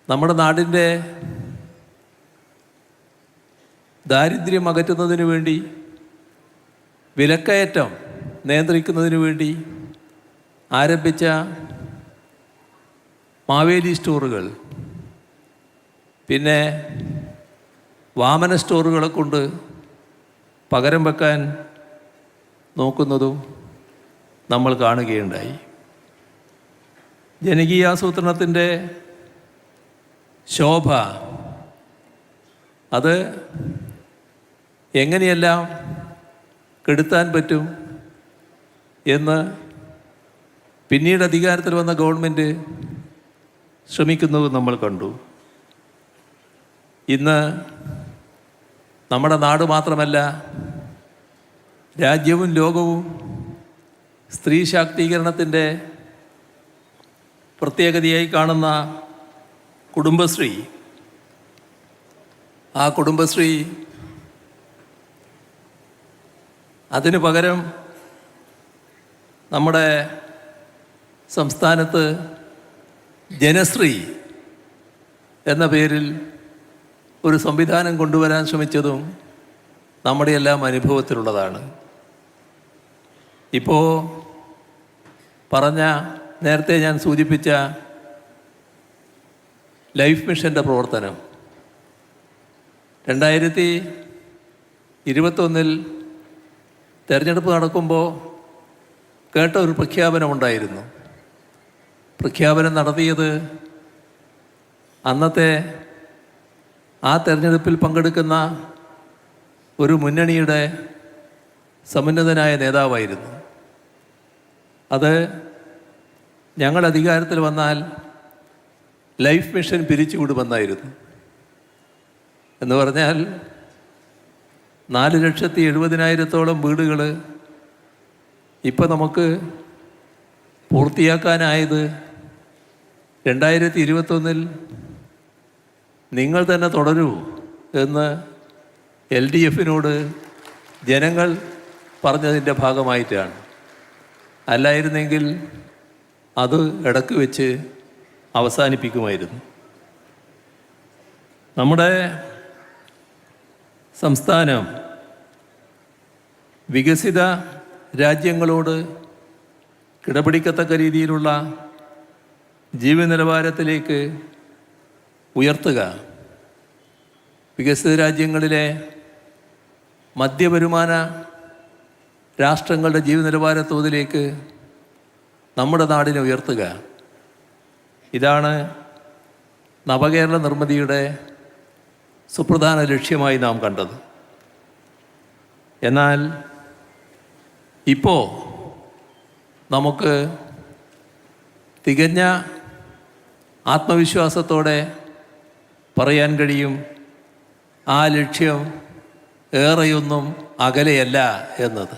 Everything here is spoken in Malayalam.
നമ്മുടെ നാടിൻ്റെ ദാരിദ്ര്യം അകറ്റുന്നതിന് വേണ്ടി, വിലക്കയറ്റം നിയന്ത്രിക്കുന്നതിന് വേണ്ടി ആരംഭിച്ച മാവേലി സ്റ്റോറുകൾ, പിന്നെ വാമന സ്റ്റോറുകളെ കൊണ്ട് പകരം വെക്കാൻ നോക്കുന്നതും നമ്മൾ കാണുകയുണ്ടായി. ജനകീയാസൂത്രണത്തിൻ്റെ ശോഭ അത് എങ്ങനെയെല്ലാം കെടുത്താൻ പറ്റും എന്ന് പിന്നീട് അധികാരത്തിൽ വന്ന ഗവൺമെൻറ് ശ്രമിക്കുന്നത് നമ്മൾ കണ്ടു. ഇന്ന് നമ്മുടെ നാട് മാത്രമല്ല, രാജ്യവും ലോകവും സ്ത്രീ ശാക്തീകരണത്തിൻ്റെ പ്രത്യേകതയായി കാണുന്ന കുടുംബശ്രീ, ആ കുടുംബശ്രീ അതിനു പകരം നമ്മുടെ സംസ്ഥാനത്ത് ജനശ്രീ എന്ന പേരിൽ ഒരു സംവിധാനം കൊണ്ടുവരാൻ ശ്രമിച്ചതും നമ്മുടെ എല്ലാം അനുഭവത്തിലുള്ളതാണ്. ഇപ്പോൾ നേരത്തെ ഞാൻ സൂചിപ്പിച്ച ലൈഫ് മിഷൻ്റെ പ്രവർത്തനം 2021 തെരഞ്ഞെടുപ്പ് നടക്കുമ്പോൾ കേട്ട ഒരു പ്രഖ്യാപനമുണ്ടായിരുന്നു. പ്രഖ്യാപനം നടത്തിയത് അന്നത്തെ ആ തെരഞ്ഞെടുപ്പിൽ പങ്കെടുക്കുന്ന ഒരു മുന്നണിയുടെ സമുന്നതനായ നേതാവായിരുന്നു. അത് ഞങ്ങൾ അധികാരത്തിൽ വന്നാൽ ലൈഫ് മിഷൻ പിരിച്ചുവിടുമെന്നായിരുന്നു. എന്ന് പറഞ്ഞാൽ 4,70,000-ഓളം വീടുകൾ ഇപ്പം നമുക്ക് പൂർത്തിയാക്കാനായത് 2021 നിങ്ങൾ തന്നെ തുടരൂ എന്ന് LDF-നോട് ജനങ്ങൾ പറഞ്ഞതിൻ്റെ ഭാഗമായിട്ടാണ്. അല്ലായിരുന്നെങ്കിൽ അത് ഇടക്ക് വെച്ച് അവസാനിപ്പിക്കുമായിരുന്നു. നമ്മുടെ സംസ്ഥാനം വികസിത രാജ്യങ്ങളോട് കിടപിടിക്കത്തക്ക രീതിയിലുള്ള ജീവിത നിലവാരത്തിലേക്ക് ഉയർത്തുക, വികസിത രാജ്യങ്ങളിലെ മധ്യവരുമാന രാഷ്ട്രങ്ങളുടെ ജീവിത നിലവാര തോതിലേക്ക് നമ്മുടെ നാടിനെ ഉയർത്തുക, ഇതാണ് നവകേരള നിർമ്മിതിയുടെ സുപ്രധാന ലക്ഷ്യമായി നാം കണ്ടത്. എന്നാൽ ഇപ്പോൾ നമുക്ക് തികഞ്ഞ ആത്മവിശ്വാസത്തോടെ പറയാൻ കഴിയും, ആ ലക്ഷ്യം ഏറെയൊന്നും അകലെയല്ല എന്നത്.